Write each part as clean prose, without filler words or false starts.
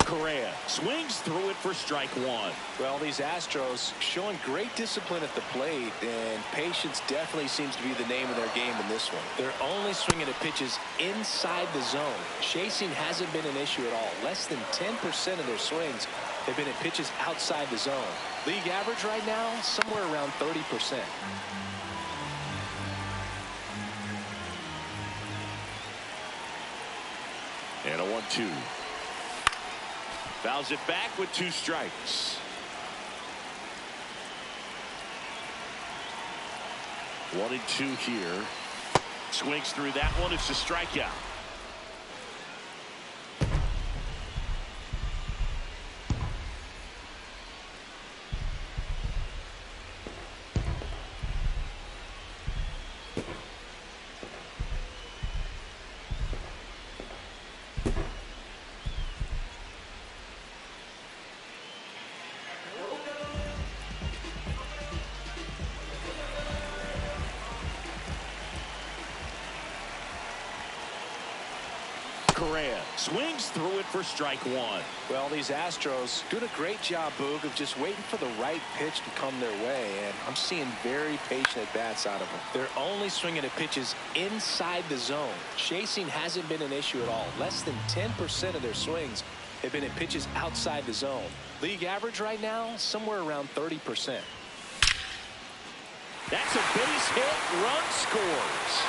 Correa swings through it for strike one. Well, these Astros showing great discipline at the plate, and patience definitely seems to be the name of their game in this one. They're only swinging at pitches inside the zone. Chasing hasn't been an issue at all. Less than 10% of their swings have been at pitches outside the zone. League average right now, somewhere around 30%. And a 1-2. Fouls it back with 2 strikes. 1-2 here. Swings through that one. It's a strikeout. Correa swings through it for strike one. Well, these Astros doing a great job, Boog, of just waiting for the right pitch to come their way, and I'm seeing very patient at-bats out of them. They're only swinging at pitches inside the zone. Chasing hasn't been an issue at all. Less than 10% of their swings have been at pitches outside the zone. League average right now, somewhere around 30%. That's a base hit. Run scores.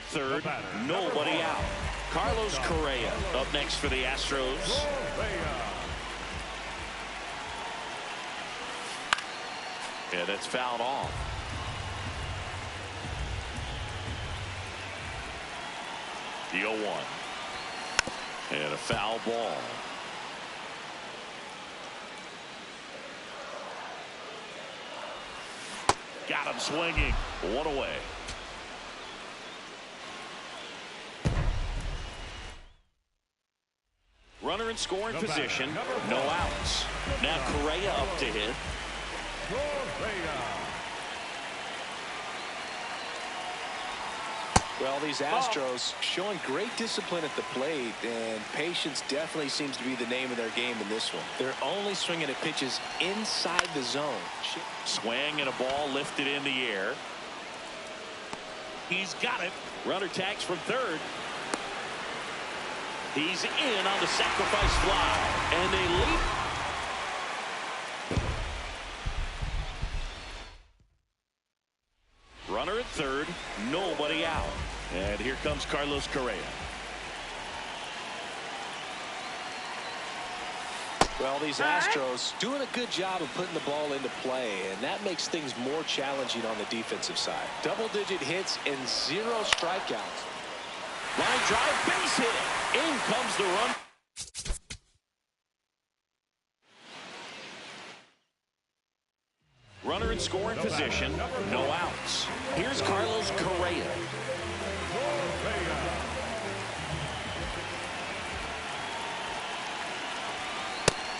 third, nobody out. Carlos Correa up next for the Astros. Yeah, that's fouled off. The 0-1. And a foul ball. Got him swinging. One away. Runner in scoring position. No outs. Now Correa up to hit. Well, these Astros showing great discipline at the plate, and patience definitely seems to be the name of their game in this one. They're only swinging at pitches inside the zone. Swing and a ball lifted in the air. He's got it. Runner tags from third. He's in on the sacrifice fly, and they leap. Runner at third, nobody out. And here comes Carlos Correa. Well, these Astros doing a good job of putting the ball into play, and that makes things more challenging on the defensive side. Double-digit hits and 0 strikeouts. Line drive, base hit. In comes the run. Runner in scoring position, no outs. Here's Carlos Correa.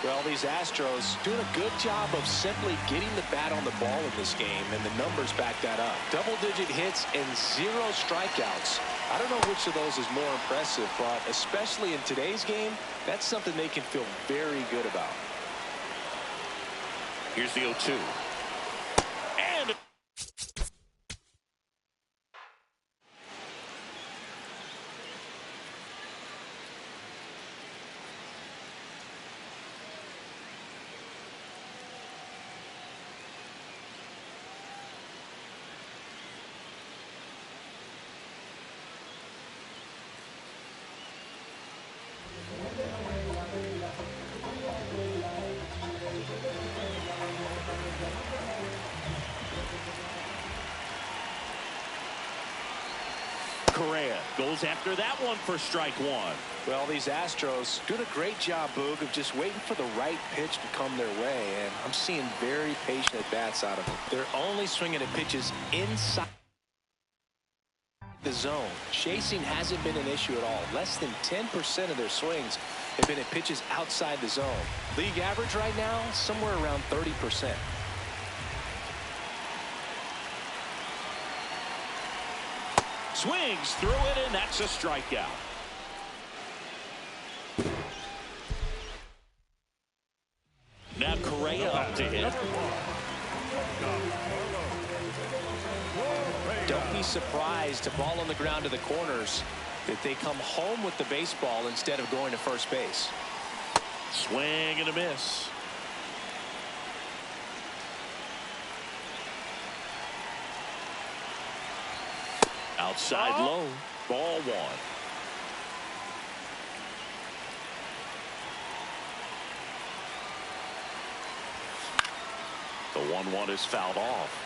Well, these Astros doing a good job of simply getting the bat on the ball in this game, and the numbers back that up. Double-digit hits and 0 strikeouts. I don't know which of those is more impressive, but especially in today's game, that's something they can feel very good about. Here's the 0-2. And Correa goes after that one for strike one. Well, these Astros doing a great job, Boog, of just waiting for the right pitch to come their way, and I'm seeing very patient at-bats out of them. They're only swinging at pitches inside the zone. Chasing hasn't been an issue at all. Less than 10% of their swings have been at pitches outside the zone. League average right now, somewhere around 30%. Swings through it, and that's a strikeout. Now Correa up to hit. Don't be surprised to ball on the ground to the corners that they come home with the baseball instead of going to first base. Swing and a miss. Outside low, ball one. The 1-1 is fouled off.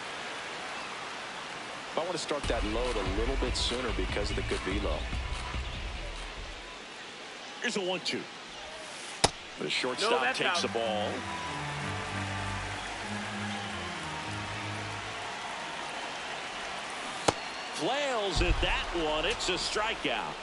I want to start that load a little bit sooner because of the good velo. Here's a 1-2. The shortstop takes the ball. Flails at that one. It's a strikeout.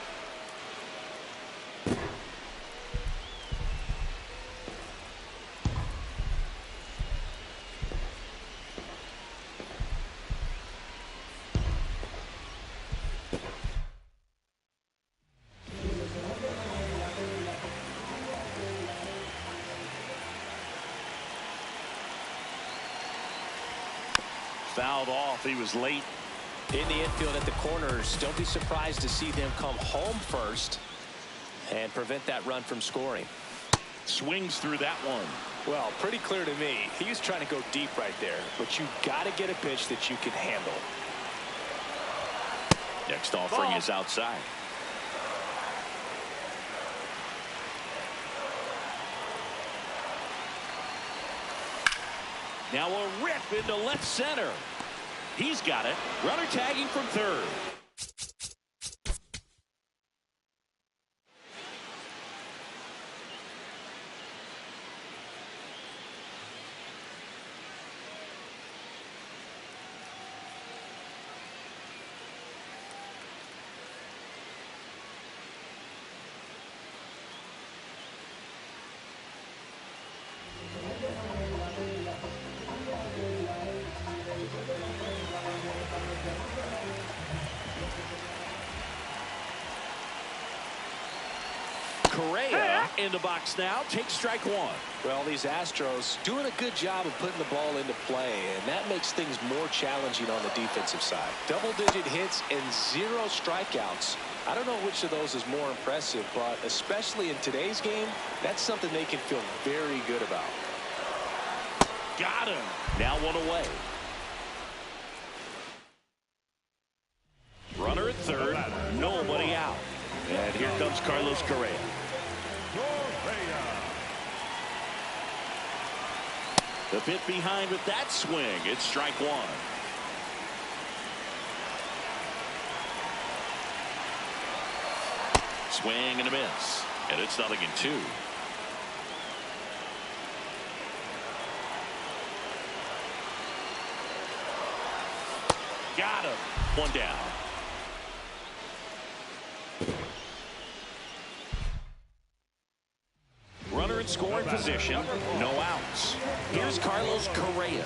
Fouled off. He was late. In the infield at the corners, don't be surprised to see them come home first and prevent that run from scoring. Swings through that one. Well, pretty clear to me. He was trying to go deep right there, but you got to get a pitch that you can handle. Next offering is outside. Now a rip into left center. He's got it. Runner tagging from third. Correa in the box now. Takes strike one. Well, these Astros doing a good job of putting the ball into play, and that makes things more challenging on the defensive side. Double-digit hits and 0 strikeouts. I don't know which of those is more impressive, but especially in today's game, that's something they can feel very good about. Got him. Now one away. Runner at third. Nobody out. And here comes Carlos Correa. The bit behind with that swing. It's strike one. Swing and a miss. And it's 0-2. Got him. One down. Runner in scoring position. No outs. Here's Carlos Correa.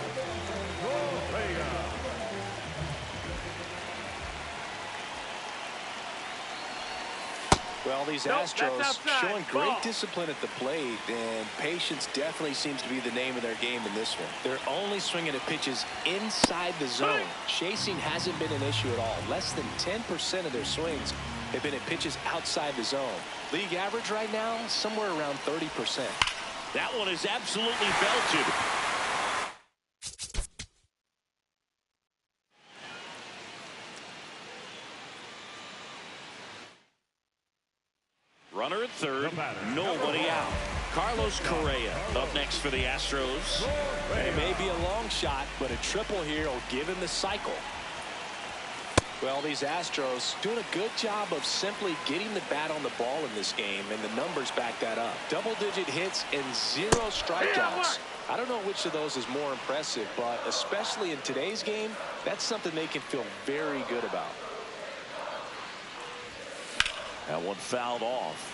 Well, these Astros showing great discipline at the plate, and patience definitely seems to be the name of their game in this one. They're only swinging at pitches inside the zone. Chasing hasn't been an issue at all. Less than 10% of their swings have been at pitches outside the zone. League average right now, somewhere around 30%. That one is absolutely belted. Runner at third. Nobody out. Carlos Correa up next for the Astros. It may be a long shot, but a triple here will give him the cycle. Well, these Astros doing a good job of simply getting the bat on the ball in this game, and the numbers back that up. Double-digit hits and 0 strikeouts. I don't know which of those is more impressive, but especially in today's game, that's something they can feel very good about. That one fouled off.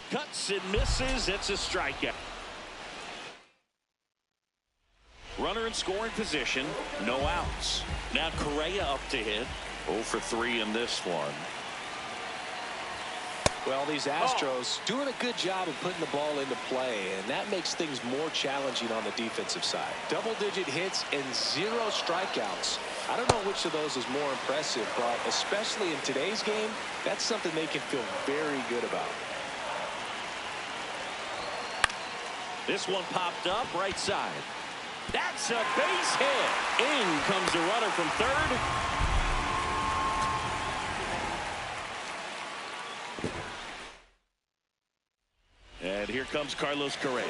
Cuts and misses. It's a strikeout. Runner in scoring position. No outs. Now Correa up to hit. 0 for 3 in this one. Well, these Astros doing a good job of putting the ball into play, and that makes things more challenging on the defensive side. Double-digit hits and 0 strikeouts. I don't know which of those is more impressive, but especially in today's game, that's something they can feel very good about. This one popped up right side. That's a base hit. In comes the runner from third. And here comes Carlos Correa.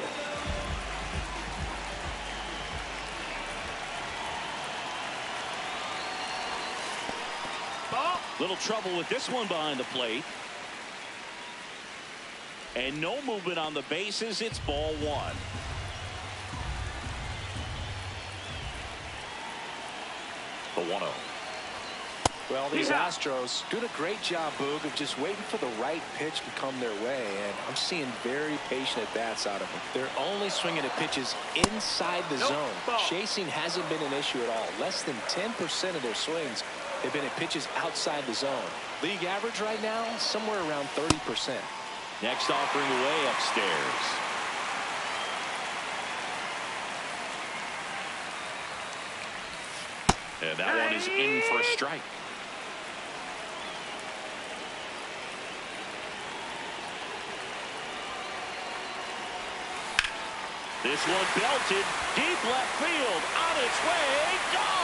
Little trouble with this one behind the plate. And no movement on the bases. It's ball one. The 1-0. Well, these Astros doing a great job, Boog, of just waiting for the right pitch to come their way, and I'm seeing very patient at-bats out of them. They're only swinging at pitches inside the zone. Chasing hasn't been an issue at all. Less than 10% of their swings have been at pitches outside the zone. League average right now, somewhere around 30%. Next offering away upstairs. And that one is in for a strike. This one belted deep left field, on its way, gone.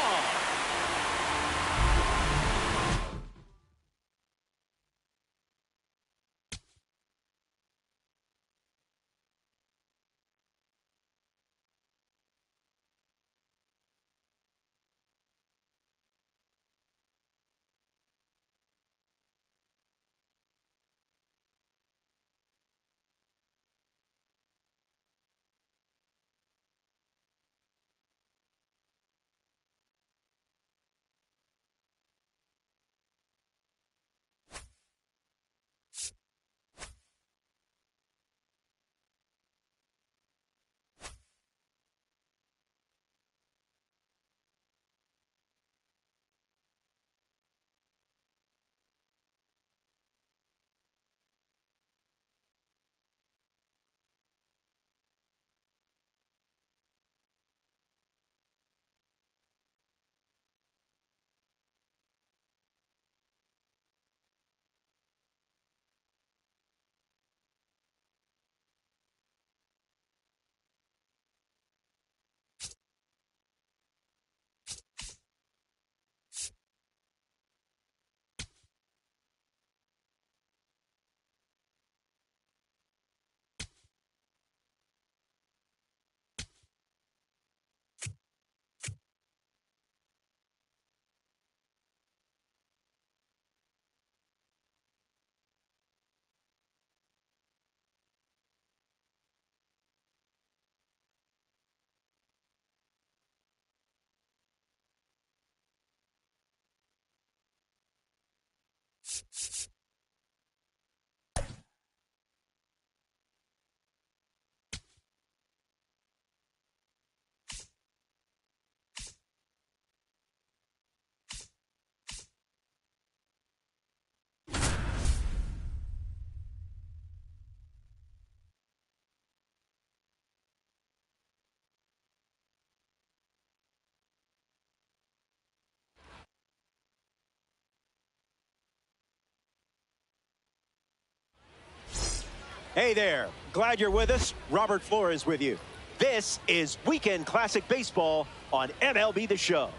Hey there, glad you're with us. Robert Flores with you. This is Weekend Classic Baseball on MLB The Show.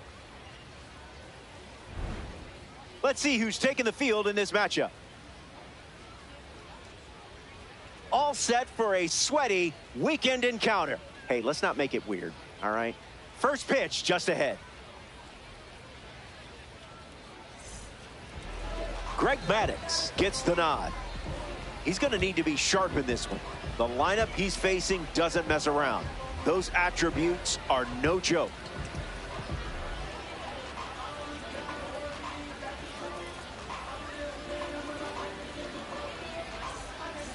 Let's see who's taking the field in this matchup. All set for a sweaty weekend encounter. Hey, let's not make it weird, all right? First pitch just ahead. Greg Maddux gets the nod. He's going to need to be sharp in this one. The lineup he's facing doesn't mess around. Those attributes are no joke.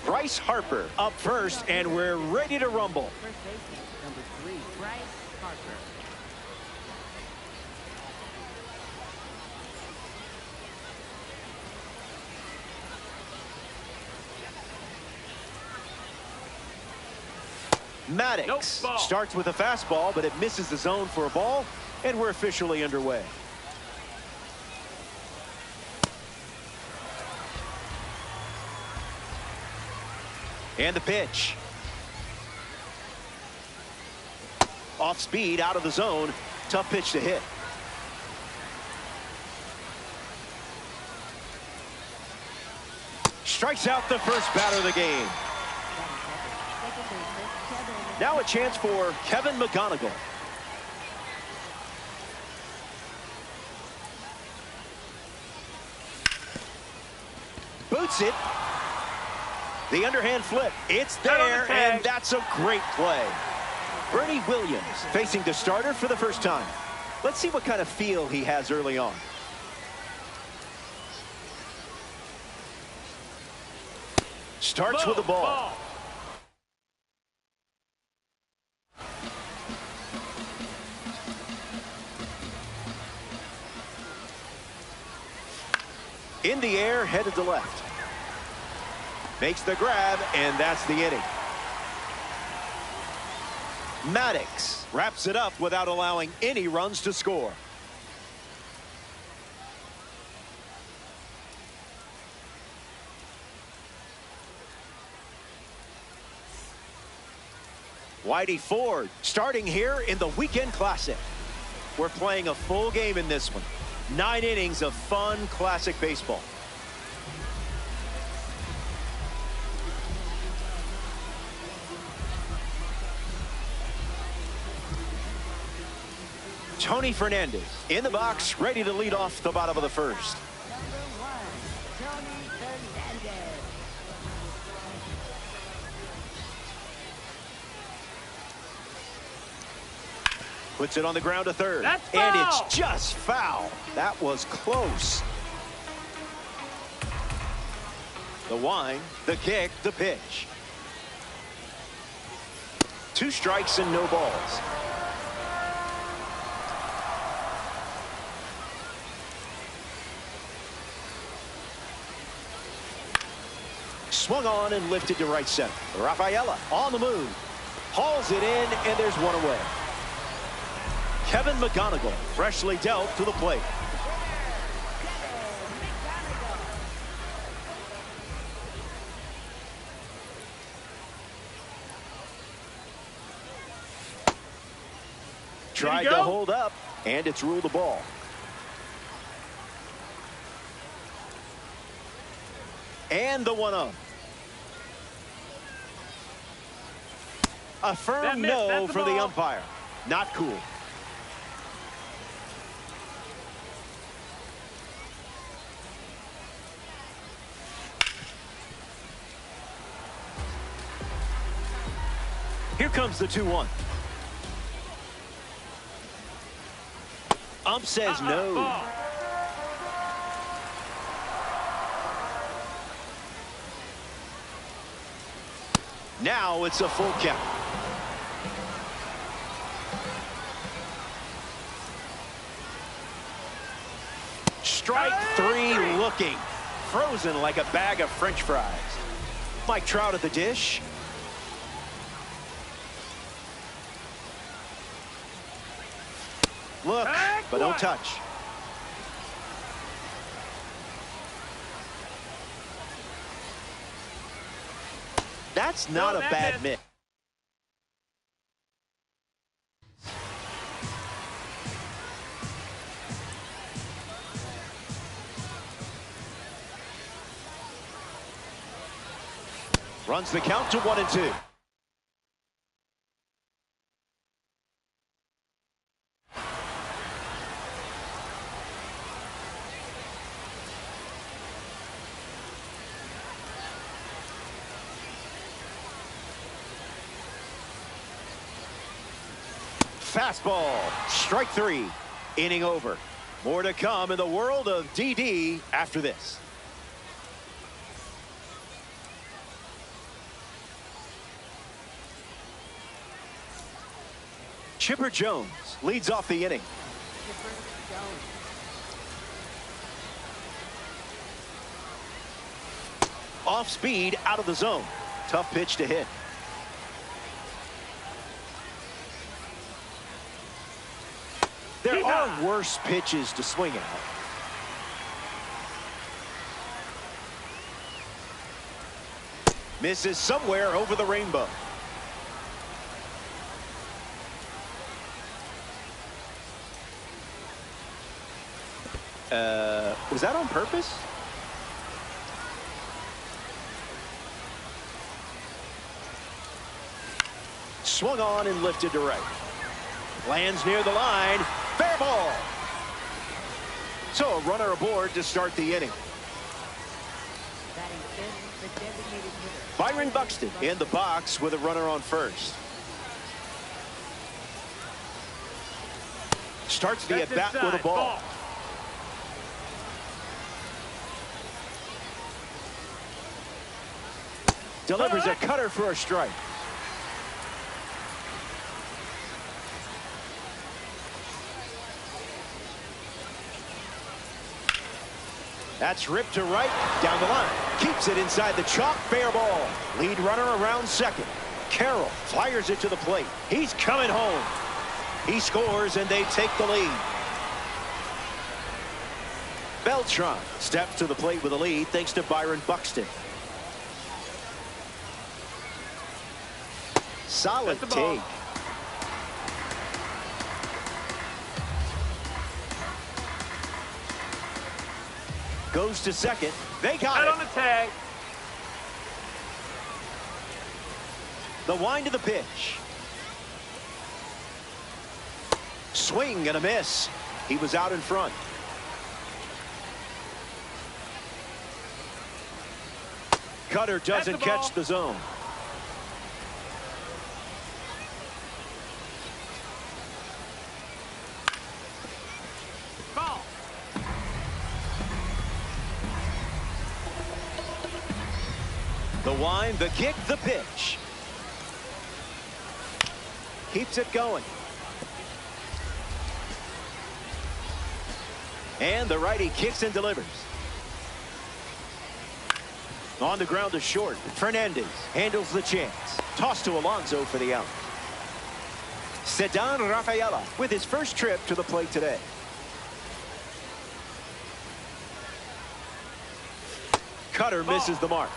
Bryce Harper up first, and we're ready to rumble. First baseman, number 3, Bryce Harper. Maddux starts with a fastball, but it misses the zone for a ball, and we're officially underway. And the pitch. Off speed, out of the zone. Tough pitch to hit. Strikes out the first batter of the game. Now a chance for Kevin McGonigal. Boots it. The underhand flip. It's there, and that's a great play. Bernie Williams facing the starter for the first time. Let's see what kind of feel he has early on. Starts with the ball. In the air, headed to left. Makes the grab, and that's the inning. Maddux wraps it up without allowing any runs to score. Whitey Ford starting here in the Weekend Classic. We're playing a full game in this one. 9 innings of fun classic baseball. Tony Fernandez in the box, ready to lead off the bottom of the first. Number 1, Tony Fernandez. Puts it on the ground to third. That's and foul. it's just foul. That was close. The wind, the kick, the pitch. 2 strikes and no balls. Swung on and lifted to right center. Rafaela on the move. Hauls it in, and there's one away. Kevin McGonigal freshly dealt to the plate. Tried to hold up, and it's ruled a ball. And the 1-0. A firm no for the umpire. Not cool. Here comes the 2-1. Ump says no. Ball. Now it's a full count. Strike 3 looking. Frozen like a bag of French fries. Mike Trout at the dish. Look, but don't touch. That's not a bad miss. Runs the count to 1-2. Fastball, strike 3, inning over. More to come in the world of DD after this. Chipper Jones leads off the inning. Chipper Jones. Off speed, out of the zone. Tough pitch to hit. There are worse pitches to swing at. Misses somewhere over the rainbow. Was that on purpose? Swung on and lifted to right. Lands near the line. Fair ball. So a runner aboard to start the inning. Batting fifth, the designated hitter. Byron Buxton in the box with a runner on first. Starts the at-bat with a ball. Delivers a cutter for a strike. That's ripped to right, down the line. Keeps it inside the chalk, fair ball. Lead runner around second. Carroll fires it to the plate. He's coming home. He scores, and they take the lead. Beltran steps to the plate with a lead thanks to Byron Buxton. Solid take. Goes to second. They got it. On the tag. The wind of the pitch. Swing and a miss. He was out in front. Cutter doesn't catch the zone. Ball. The wind, the kick, the pitch. Keeps it going. And the righty kicks and delivers. On the ground to short. Fernandez handles the chance. Toss to Alonso for the out. Sedan Rafaela with his first trip to the plate today. Cutter misses the mark.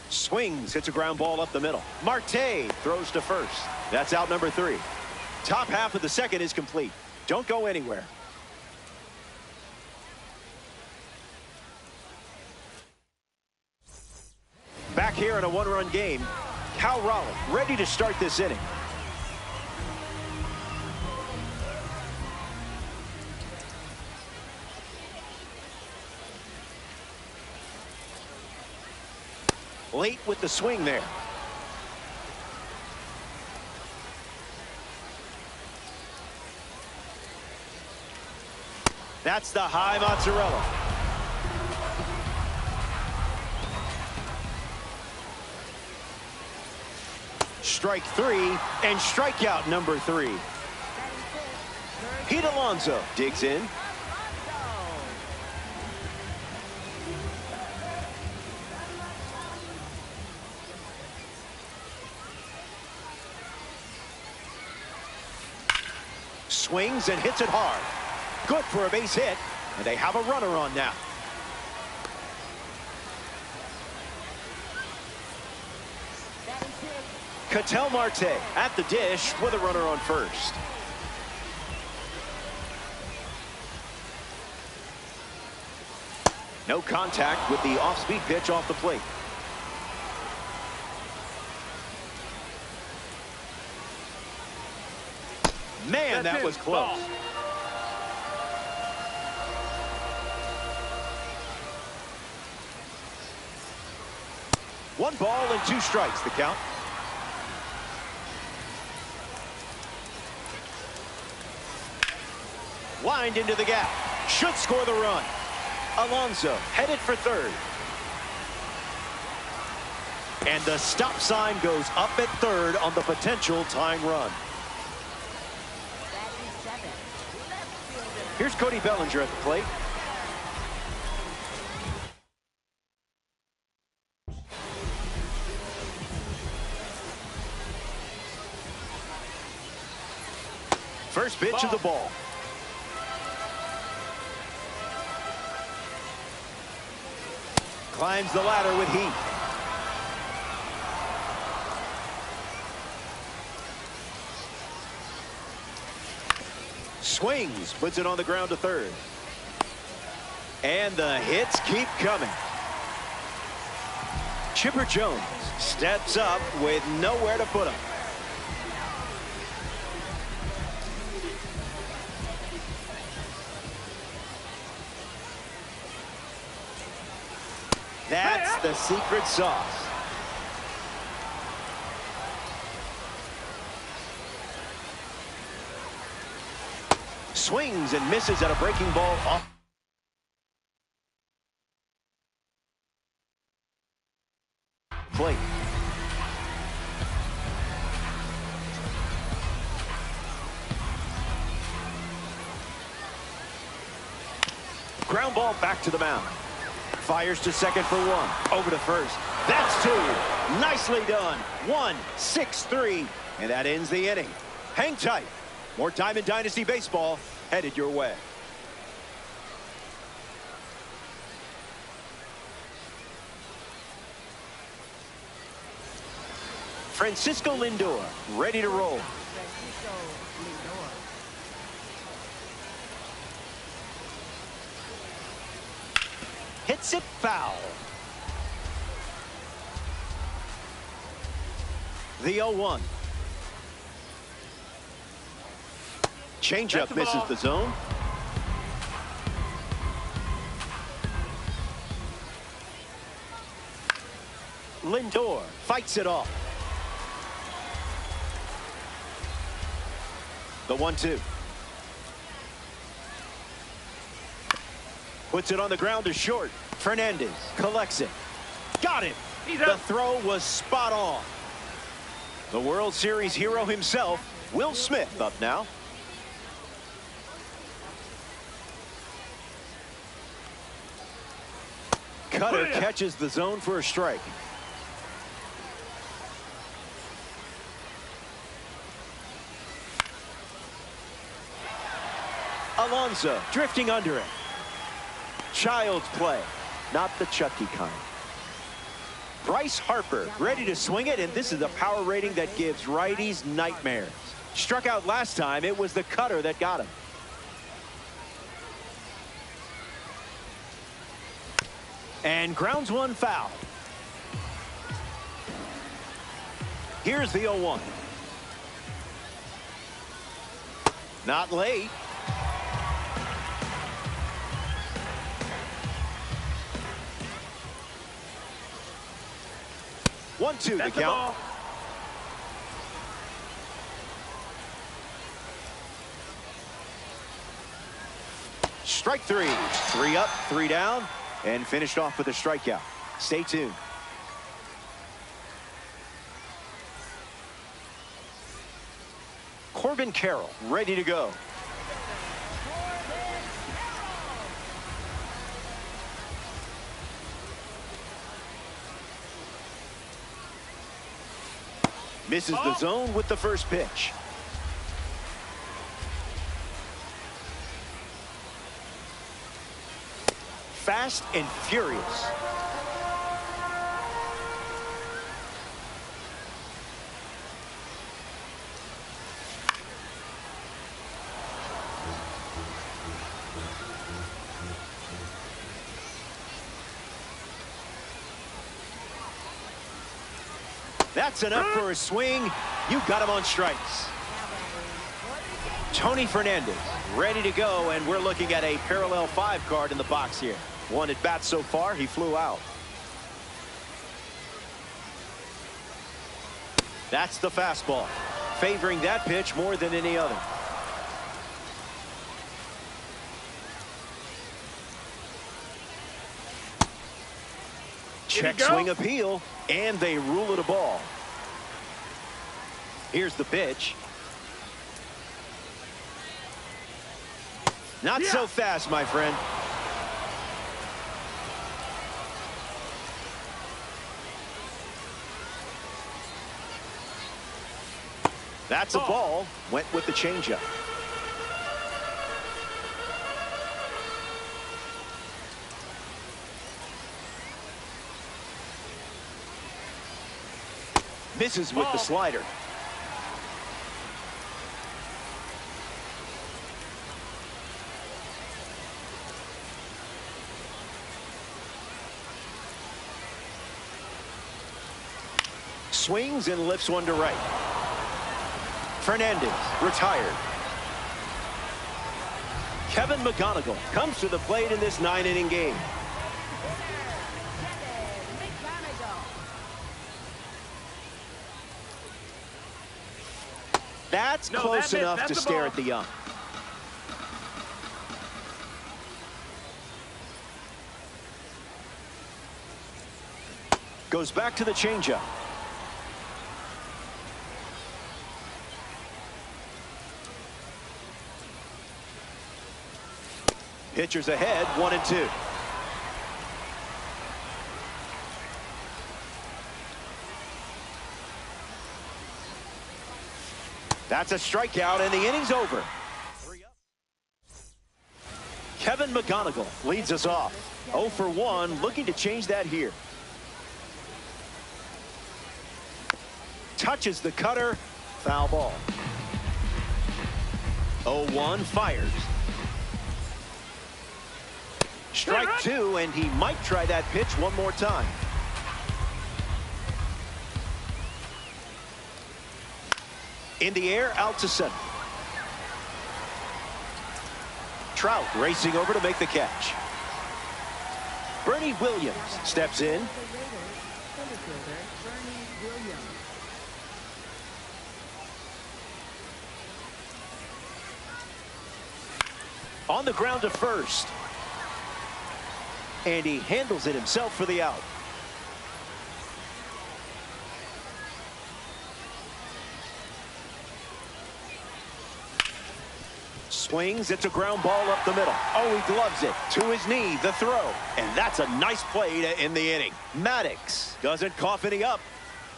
Swings, hits a ground ball up the middle. Marte throws to first. That's out number 3. Top half of the second is complete. Don't go anywhere. Back here in a one-run game, Cal Raleigh ready to start this inning. Late with the swing there. That's the high mozzarella. Strike 3 and strikeout number 3. Pete Alonso digs in. Swings and hits it hard. Good for a base hit, and they have a runner on now. Ketel Marte at the dish with a runner on first. No contact with the off-speed pitch off the plate. Man, that was close. One ball and 2 strikes, the count. Wind into the gap. Should score the run. Alonso headed for third. And the stop sign goes up at third on the potential tying run. Here's Cody Bellinger at the plate. First pitch of the ball. Climbs the ladder with heat. Swings, puts it on the ground to third. And the hits keep coming. Chipper Jones steps up with nowhere to put him. That's the secret sauce. Swings and misses at a breaking ball off plate. Ground ball back to the mound. Fires to second for 1. Over to first. That's 2. Nicely done. 1, 6, 3. And that ends the inning. Hang tight. More Diamond Dynasty Baseball headed your way. Francisco Lindor, ready to roll. Francisco Lindor. Hits it foul. The 0-1. Changeup misses the zone. Lindor fights it off. The 1-2. Puts it on the ground to short. Fernandez collects it. Got it. The throw was spot on. The World Series hero himself, Will Smith, up now. Cutter catches the zone for a strike. Alonso drifting under it. Child's play, not the Chucky kind. Bryce Harper ready to swing it, and this is a power rating that gives righties nightmares. Struck out last time. It was the cutter that got him. And grounds one foul. Here's the 0-1. Not late. One-two the count. Strike three. 3 up, 3 down, and finished off with a strikeout. Stay tuned. Corbin Carroll ready to go. Misses the zone with the first pitch. Fast and furious. That's enough for a swing. You got him on strikes. Tony Fernandez ready to go, and we're looking at a parallel 5 card in the box here. 1 at bat so far. He flew out. That's the fastball, favoring that pitch more than any other. Check swing appeal, and they rule it a ball. Here's the pitch. Not so fast, my friend. That's a ball. Went with the changeup. Misses with the slider. Swings and lifts one to right. Fernandez retired. Kevin McGonigal comes to the plate in this 9-inning game. That's close enough to stare at the ump. Goes back to the changeup. Pitchers ahead, 1-2. That's a strikeout, and the inning's over. Kevin McGonigal leads us off. 0 for 1, looking to change that here. touches the cutter. Foul ball. 0-1 fires. Strike two, and he might try that pitch one more time. In the air, out to center. Trout racing over to make the catch. Bernie Williams steps in. Center fielder, Bernie Williams. On the ground to first. And he handles it himself for the out. Swings, it's a ground ball up the middle. Oh, he gloves it. To his knee, the throw. And that's a nice play to end the inning. Maddox doesn't cough any up.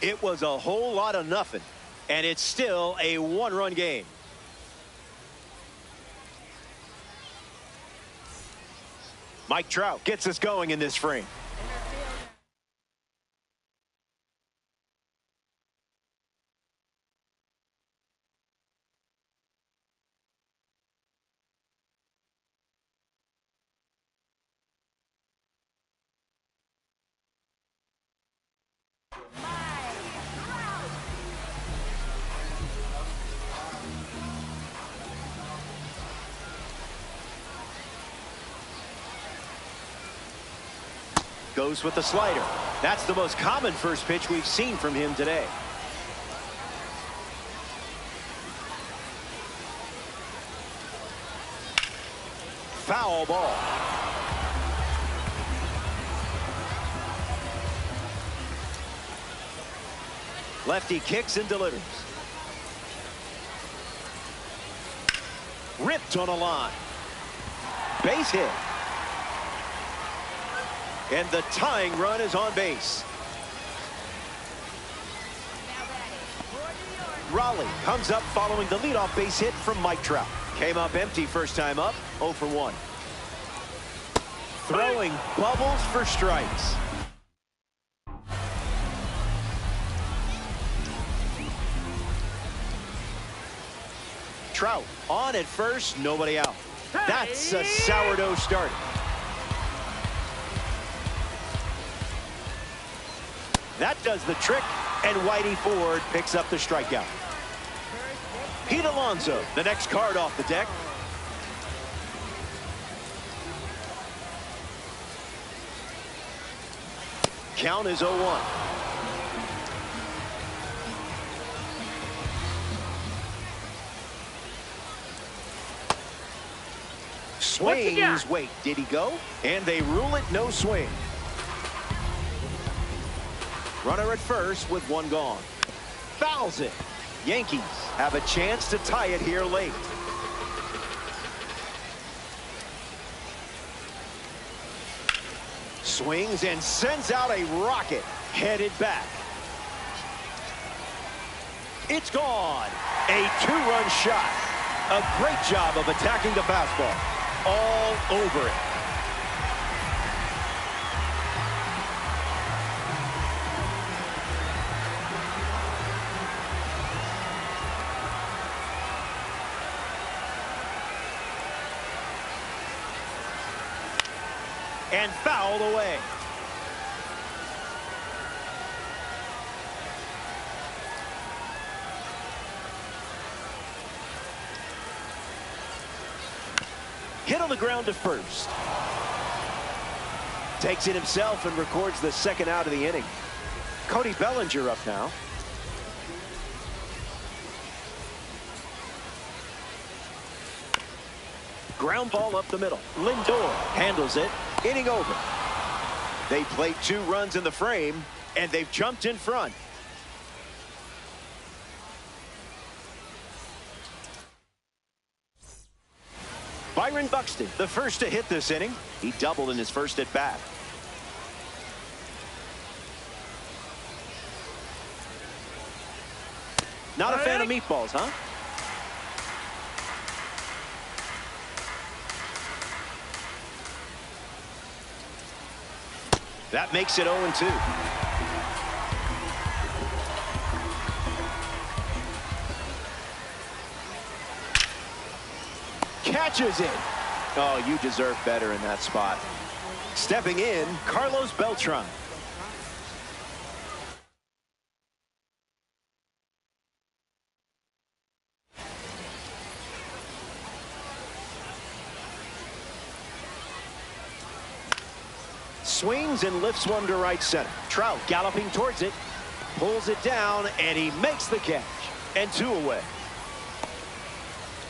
It was a whole lot of nothing. And it's still a one-run game. Mike Trout gets us going in this frame. Goes with the slider. That's the most common first pitch we've seen from him today. Foul ball. Lefty kicks and delivers. Ripped on a line. Base hit. And the tying run is on base. Raleigh comes up following the leadoff base hit from Mike Trout. Came up empty first time up, 0 for 1. Throwing bubbles for strikes. Trout on at first, nobody out. That's a sourdough start. That does the trick, and Whitey Ford picks up the strikeout. Pete Alonso, the next card off the deck. Count is 0-1. Swings, wait, did he go? And they rule it no swing. Runner at first with one gone. Fouls it. Yankees have a chance to tie it here late. Swings and sends out a rocket. Headed back. It's gone. A two-run shot. A great job of attacking the fastball. All over it. And fouled away. Hit on the ground to first. Takes it himself and records the second out of the inning. Cody Bellinger up now. Ground ball up the middle. Lindor handles it. Inning over. They played 2 runs in the frame, and they've jumped in front. Byron Buxton, the first to hit this inning. He doubled in his first at bat. Not a fan of meatballs, huh? That makes it 0-2. catches it. Oh, you deserve better in that spot. Stepping in, Carlos Beltran. Swings and lifts one to right center. Trout galloping towards it. Pulls it down, and he makes the catch. And 2 away.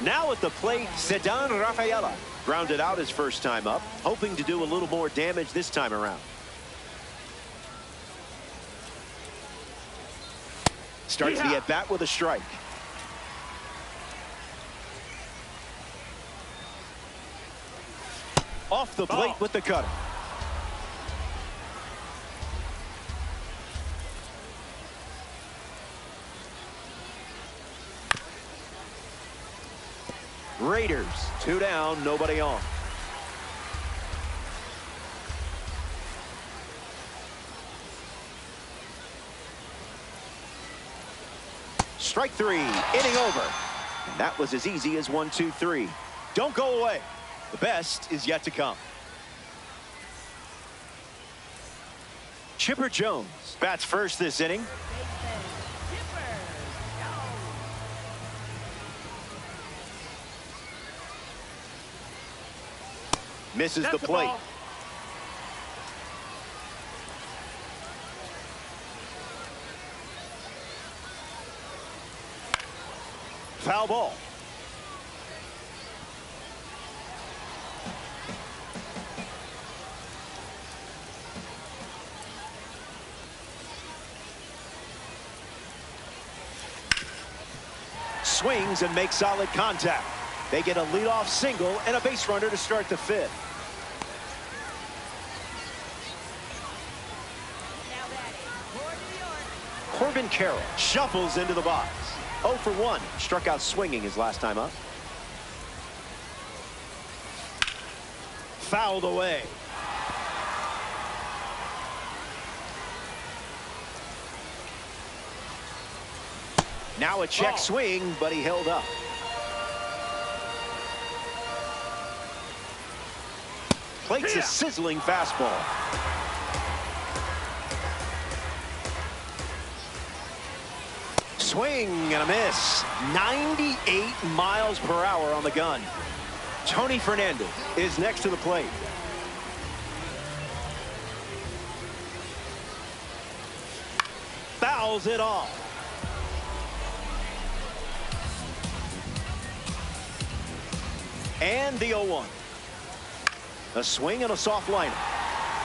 Now at the plate, Ceddanne Rafaela. Grounded out his first time up, hoping to do a little more damage this time around. Starts the at-bat with a strike. Off the plate with the cutter. Raiders, 2 down, nobody on. Strike 3, inning over. And that was as easy as 1, 2, 3. Don't go away. The best is yet to come. Chipper Jones bats first this inning. Misses the plate. Foul ball. Swings and makes solid contact. They get a leadoff single and a base runner to start the 5th. Corbin Carroll shuffles into the box. 0 for 1. Struck out swinging his last time up. Fouled away. Now a check swing, but he held up. Plates a sizzling fastball. Swing and a miss. 98 miles per hour on the gun. Tony Fernandez is next to the plate. Fouls it off. And the 0-1. A swing and a soft liner.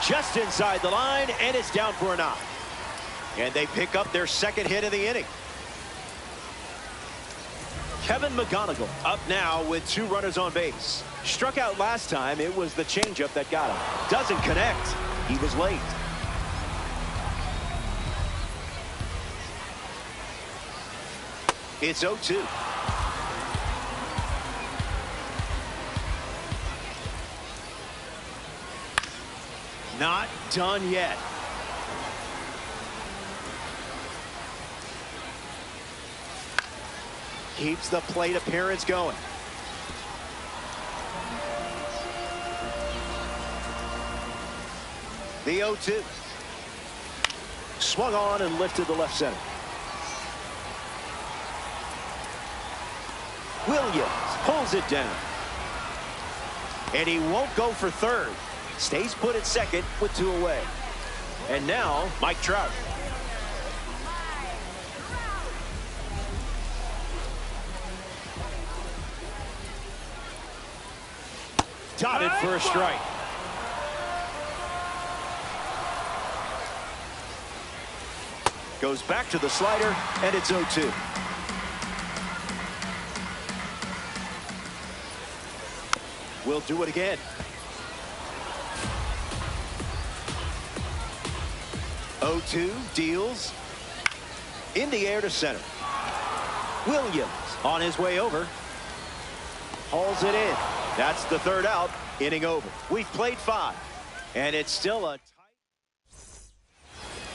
Just inside the line, and it's down for a knock. And they pick up their second hit of the inning. Kevin McGonigal up now with 2 runners on base. Struck out last time. It was the changeup that got him. Doesn't connect. He was late. It's 0-2. Not done yet. Keeps the plate appearance going. The 0-2. Swung on and lifted to left center. Williams pulls it down. And he won't go for third. Stays put at second with 2 away. And now Mike Trout. Dotted for a strike. Goes back to the slider, and it's 0-2. We'll do it again. 0-2 deals. In the air to center. Williams on his way over. Hauls it in. That's the 3rd out. Inning over. We've played 5. And it's still a tight.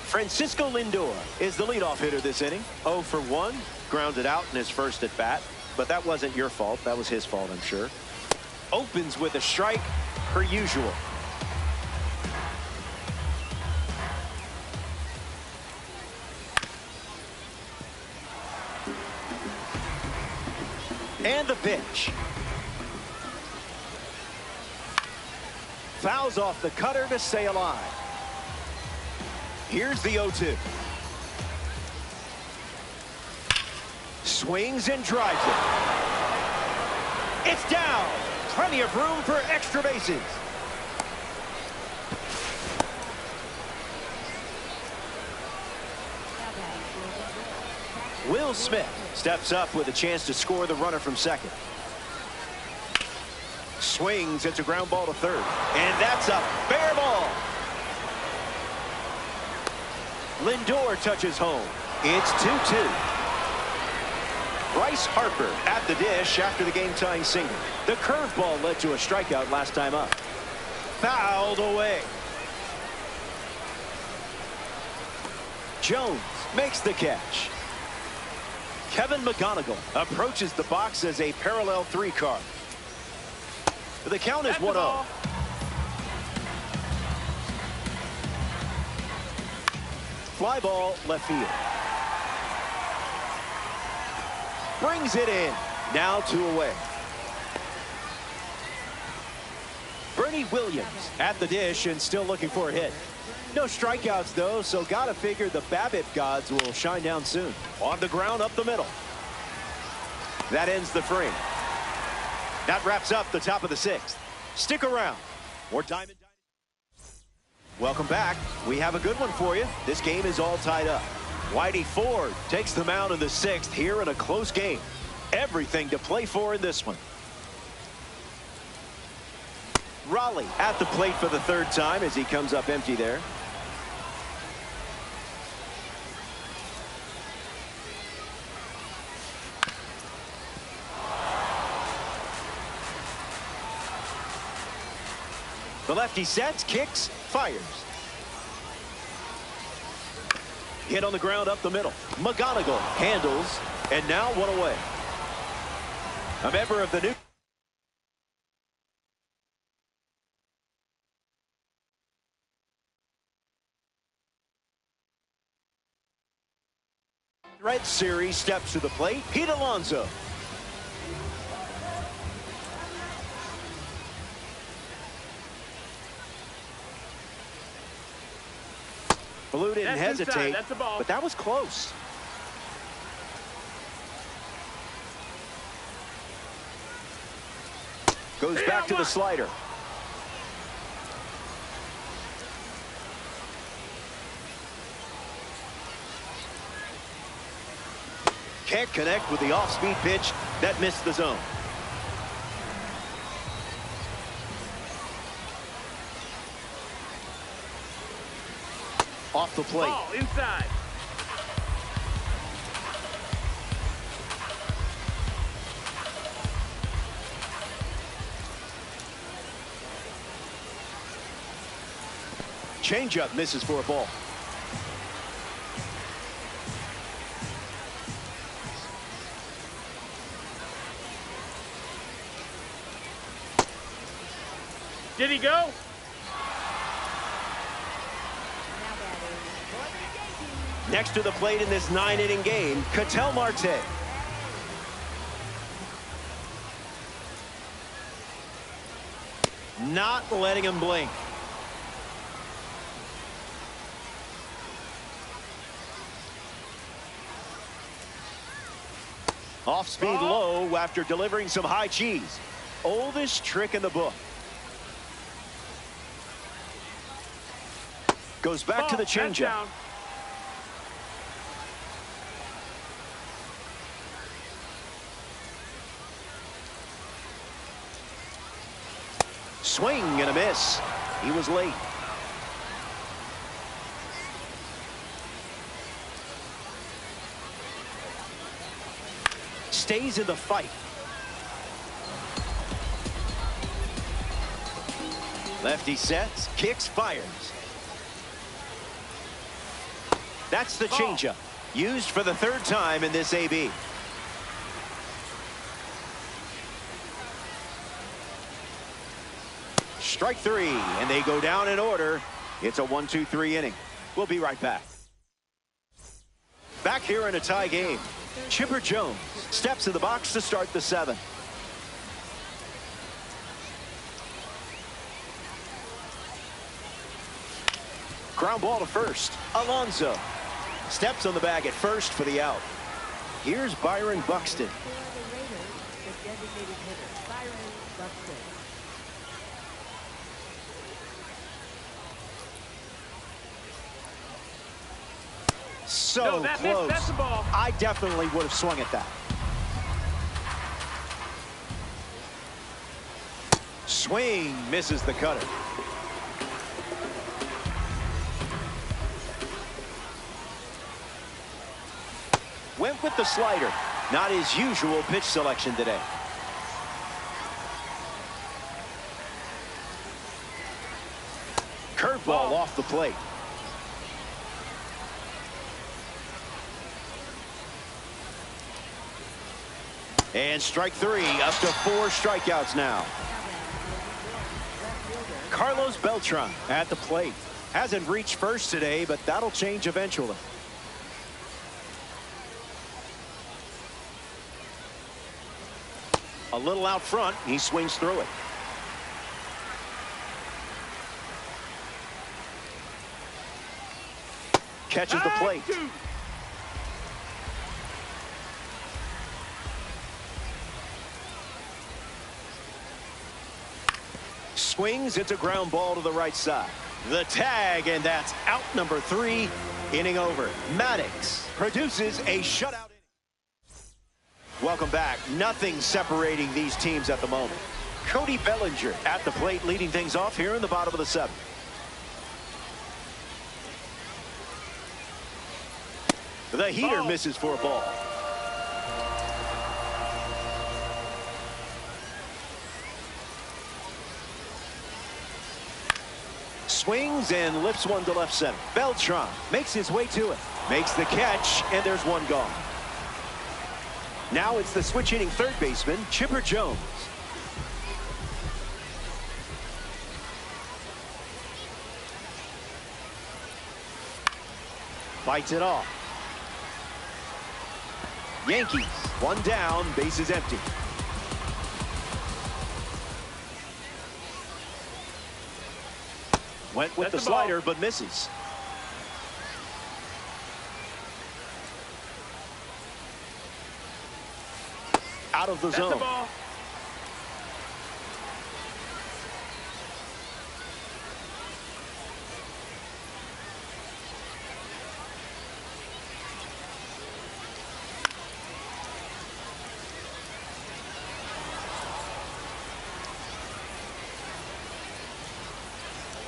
Francisco Lindor is the leadoff hitter this inning. 0 for 1. Grounded out in his first at bat. But that wasn't your fault. That was his fault, I'm sure. Opens with a strike, per usual. And the pitch. Fouls off the cutter to stay alive. Here's the 0-2. Swings and drives it. It's down. Plenty of room for extra bases. Will Smith steps up with a chance to score the runner from second. Swings, it's a ground ball to third. And that's a fair ball. Lindor touches home. It's 2-2. Bryce Harper at the dish after the game-tying single. The curveball led to a strikeout last time up. Fouled away. Jones makes the catch. Kevin McGonigal approaches the box as a parallel 3 card. The count is 1-0. Fly ball left field. Brings it in. Now 2 away. Bernie Williams at the dish and still looking for a hit. No strikeouts, though, so gotta figure the BABIP gods will shine down soon. On the ground, up the middle. That ends the frame. That wraps up the top of the 6th. Stick around. More Diamond. Welcome back. We have a good one for you. This game is all tied up. Whitey Ford takes the mound in the 6th here in a close game. Everything to play for in this one. Raleigh at the plate for the 3rd time as he comes up empty there. The lefty sets, kicks, fires. Hit on the ground up the middle. McGonigal handles, and now 1 away. A member of the new Red Series steps to the plate. Pete Alonso. Blue didn't hesitate, but that was close. Goes back to the slider. Can't connect with the off-speed pitch that missed the zone. Off the plate. Ball inside. Changeup misses for a ball. Did he go? Next to the plate in this 9-inning game, Ketel Marte. Not letting him blink. Off speed low after delivering some high cheese. Oldest trick in the book. Goes back to the changeup. Swing and a miss. He was late. Stays in the fight. Lefty sets, kicks, fires. That's the changeup, used for the 3rd time in this AB. Strike three, and they go down in order. It's a 1-2-3 inning. We'll be right back. Back here in a tie game, Chipper Jones steps in the box to start the seventh. Ground ball to first. Alonso steps on the bag at first for the out. Here's Byron Buxton. For the Raiders, the designated hitter, Byron Buxton. So that close. missed. That's the ball. I definitely would have swung at that. Swing, misses the cutter. Went with the slider. Not his usual pitch selection today. Curveball off the plate. And strike three, up to 4 strikeouts now. Carlos Beltran at the plate. Hasn't reached first today, but that'll change eventually. A little out front, he swings through it. Catches the plate. Swings, it's a ground ball to the right side. The tag, and that's out number 3. Inning over. Maddox produces a shutout inning. Welcome back. Nothing separating these teams at the moment. Cody Bellinger at the plate, leading things off here in the bottom of the 7th. The heater misses for a ball. Swings and lifts one to left center. Beltran makes his way to it. Makes the catch, and there's one gone. Now it's the switch hitting third baseman, Chipper Jones. Fights it off. Yankees, one down, bases empty. Went with the slider, but misses. Out of the zone.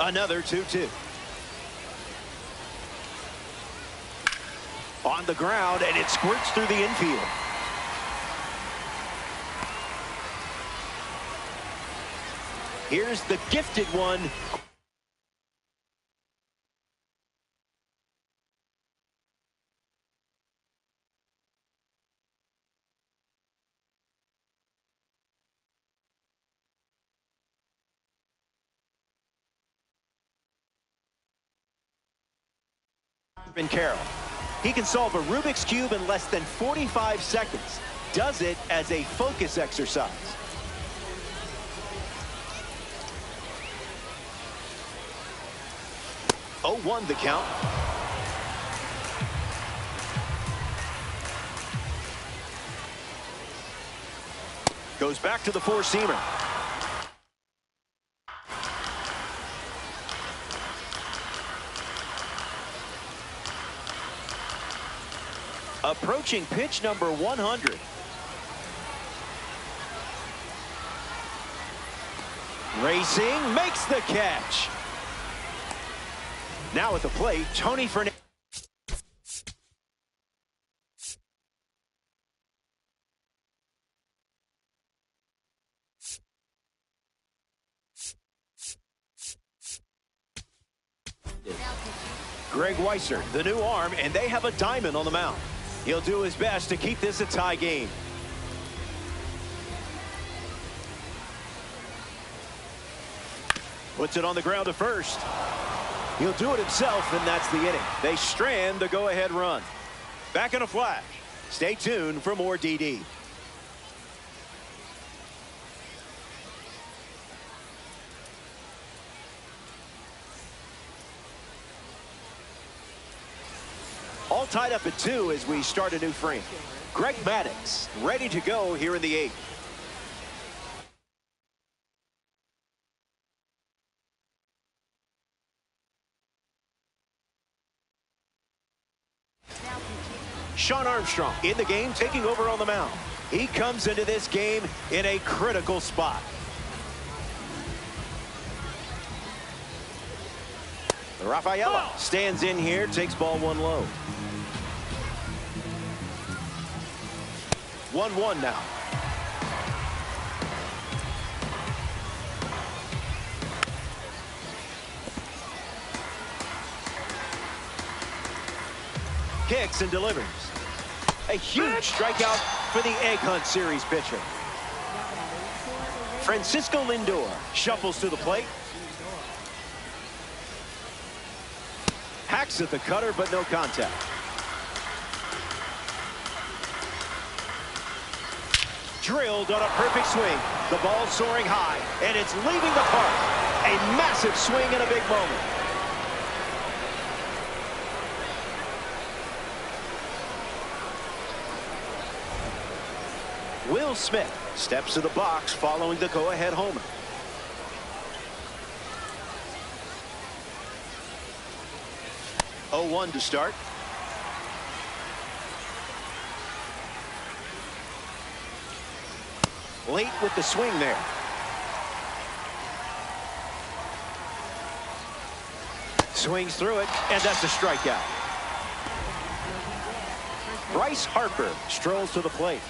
Another 2-2. On the ground, and it squirts through the infield. Here's the gifted one. Carroll. He can solve a Rubik's Cube in less than 45 seconds. Does it as a focus exercise. Oh, 1 the count. Goes back to the four-seamer. Approaching pitch number 100. Racing, makes the catch. Now at the plate, Tony Fernandez. Greg Weiser, the new arm, and they have a diamond on the mound. He'll do his best to keep this a tie game. Puts it on the ground to first. He'll do it himself, and that's the inning. They strand the go-ahead run. Back in a flash. Stay tuned for more DD. All tied up at 2 as we start a new frame. Greg Maddux ready to go here in the 8th. Sean Armstrong in the game, taking over on the mound. He comes into this game in a critical spot. Rafaela stands in here, takes ball 1 low. 1-1 now. Kicks and delivers. A huge strikeout for the Egg Hunt Series pitcher. Francisco Lindor shuffles to the plate. Hacks at the cutter, but no contact. Drilled on a perfect swing. The ball soaring high, and it's leaving the park. A massive swing in a big moment. Will Smith steps to the box following the go-ahead homer. Oh, 0-1 to start. Late with the swing there. Swings through it, and that's a strikeout. Bryce Harper strolls to the plate.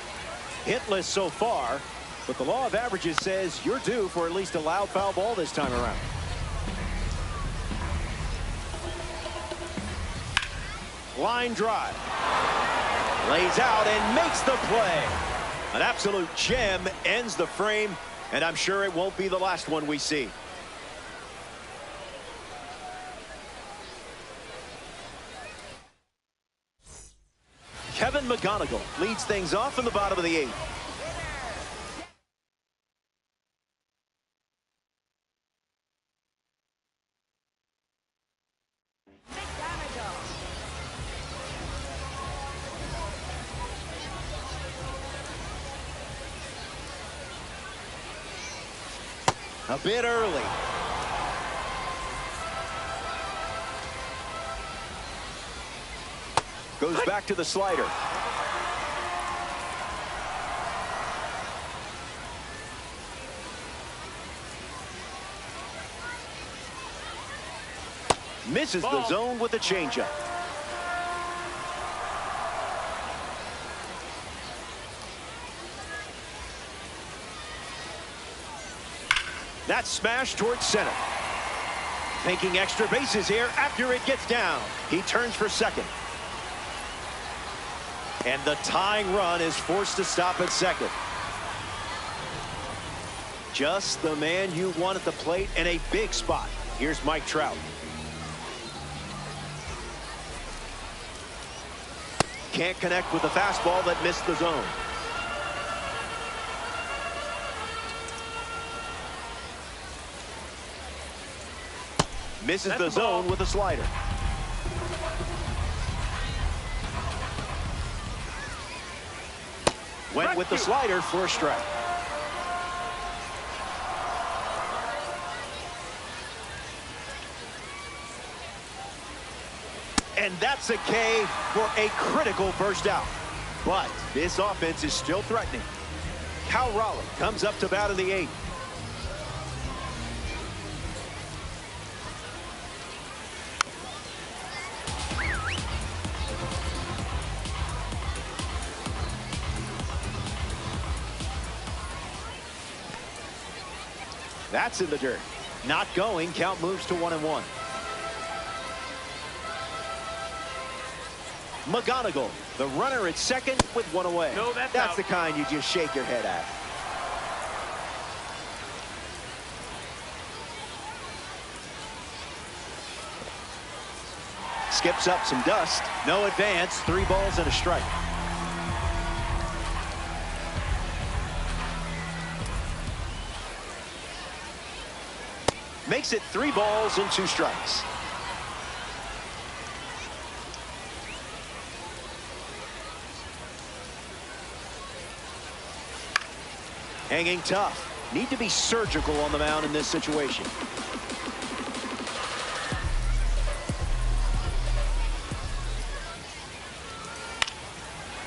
Hitless so far, but the law of averages says you're due for at least a loud foul ball this time around. Line drive. Lays out and makes the play. An absolute gem ends the frame, and I'm sure it won't be the last one we see. Kevin McGonigal leads things off in the bottom of the 8th. A bit early. Goes back to the slider. Misses the zone with a changeup. That's smashed towards center. Taking extra bases here after it gets down. He turns for second. And the tying run is forced to stop at second. Just the man you want at the plate and a big spot. Here's Mike Trout. Can't connect with the fastball that missed the zone. Misses the zone with a slider. Went with the slider for a strike. And that's a K for a critical first out. But this offense is still threatening. Cal Raleigh comes up to bat in the 8th. That's in the dirt. Not going. Count moves to 1-1. McGonigal, the runner at second with one away. No, that's out. That's the kind you just shake your head at. skips up some dust. No advance, 3 balls and a strike. Makes it 3 balls and 2 strikes. Hanging tough. Need to be surgical on the mound in this situation.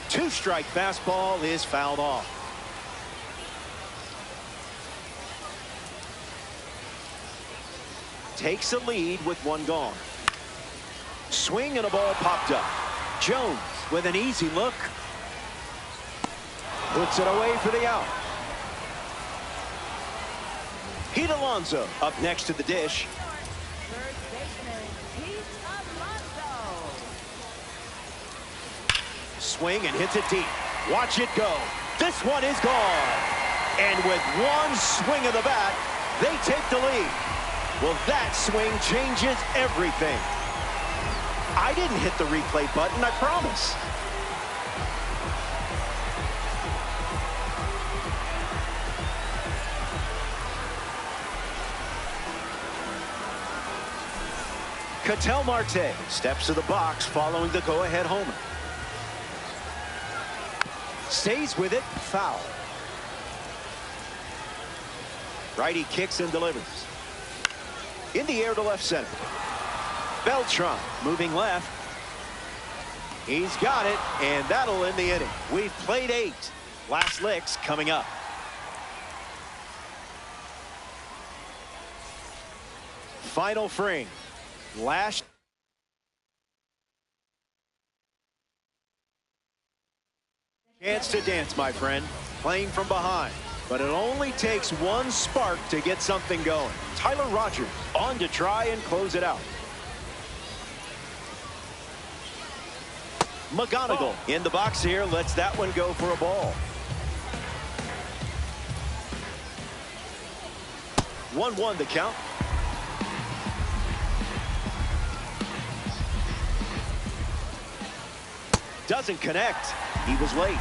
Two-strike fastball is fouled off. Takes a lead with 1 gone. Swing and a ball popped up. Jones with an easy look. Puts it away for the out. Pete Alonso up next to the dish. First baseman, Pete Alonso. Swing and hits it deep. Watch it go. This one is gone. And with 1 swing of the bat, they take the lead. Well, that swing changes everything. I didn't hit the replay button, I promise. Ketel Marte steps to the box following the go-ahead homer. Stays with it, foul. Righty kicks and delivers. In the air to left center. Beltran moving left. He's got it, and that'll end the inning. We've played 8. Last licks coming up. Final frame. Last chance to dance, my friend. Playing from behind. But it only takes 1 spark to get something going. Tyler Rogers on to try and close it out. McGonigal in the box here, lets that one go for a ball. 1-1 the count. Doesn't connect. He was late.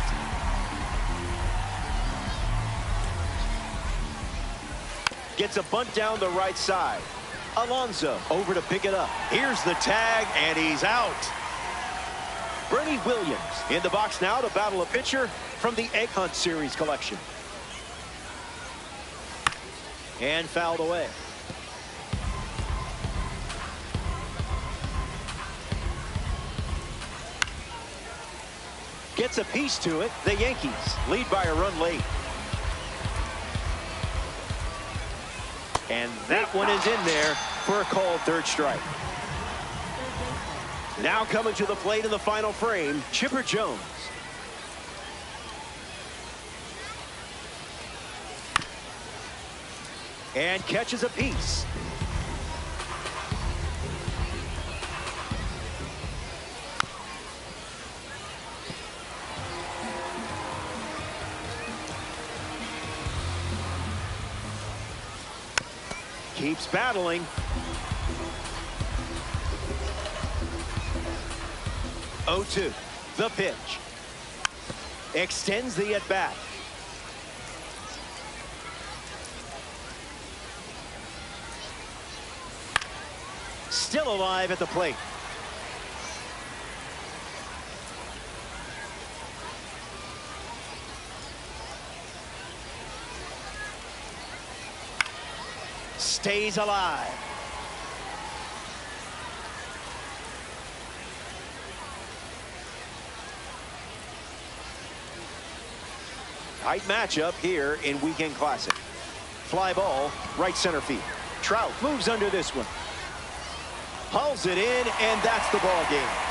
Gets a bunt down the right side. Alonso over to pick it up. Here's the tag, and he's out. Bernie Williams in the box now to battle a pitcher from the Egg Hunt Series collection. And fouled away. Gets a piece to it. The Yankees lead by a run late. And that one is in there for a called 3rd strike. Now coming to the plate in the final frame, Chipper Jones. And catches a piece. Keeps battling. 0-2. The pitch. Extends the at-bat. Still alive at the plate. Stays alive. Tight matchup here in Weekend Classic. Fly ball, right center field. Trout moves under this one. Hauls it in, and that's the ball game.